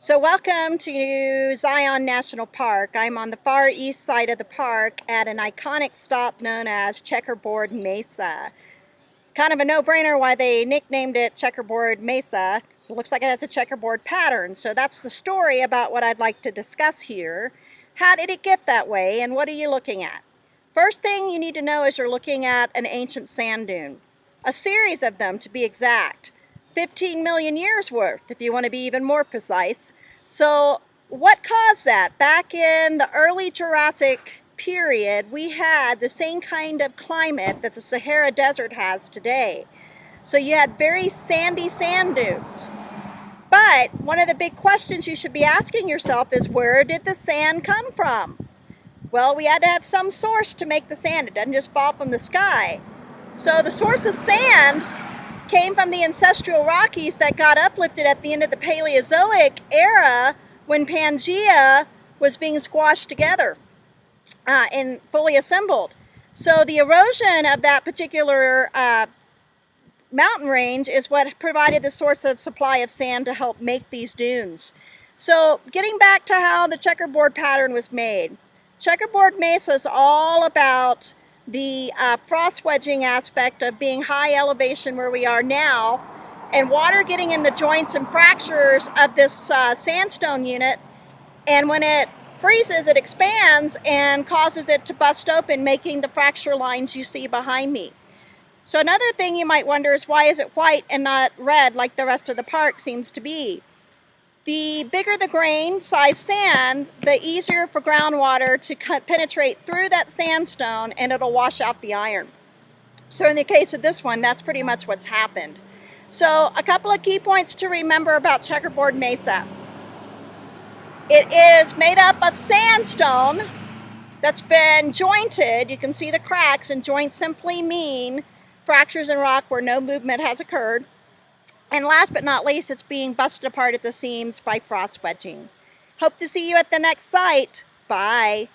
So welcome to Zion National Park. I'm on the far east side of the park at an iconic stop known as Checkerboard Mesa. Kind of a no-brainer why they nicknamed it Checkerboard Mesa. It looks like it has a checkerboard pattern. So that's the story about what I'd like to discuss here. How did it get that way and what are you looking at? First thing you need to know is you're looking at an ancient sand dune. A series of them to be exact. 15 million years worth, if you want to be even more precise. So what caused that? Back in the early Jurassic period, we had the same kind of climate that the Sahara Desert has today. So you had very sandy sand dunes. But one of the big questions you should be asking yourself is, where did the sand come from? Well, we had to have some source to make the sand. It doesn't just fall from the sky. So the source of sand came from the ancestral Rockies that got uplifted at the end of the Paleozoic era when Pangea was being squashed together and fully assembled. So the erosion of that particular mountain range is what provided the source of supply of sand to help make these dunes. So getting back to how the checkerboard pattern was made. Checkerboard Mesa is all about the frost wedging aspect of being high elevation where we are now, and water getting in the joints and fractures of this sandstone unit, and when it freezes it expands and causes it to bust open, making the fracture lines you see behind me. So another thing you might wonder is, why is it white and not red like the rest of the park seems to be? The bigger the grain size sand, the easier for groundwater to penetrate through that sandstone and it'll wash out the iron. So in the case of this one, that's pretty much what's happened. So a couple of key points to remember about Checkerboard Mesa. It is made up of sandstone that's been jointed. You can see the cracks, and joints simply mean fractures in rock where no movement has occurred. And last but not least, it's being busted apart at the seams by frost wedging. Hope to see you at the next site. Bye.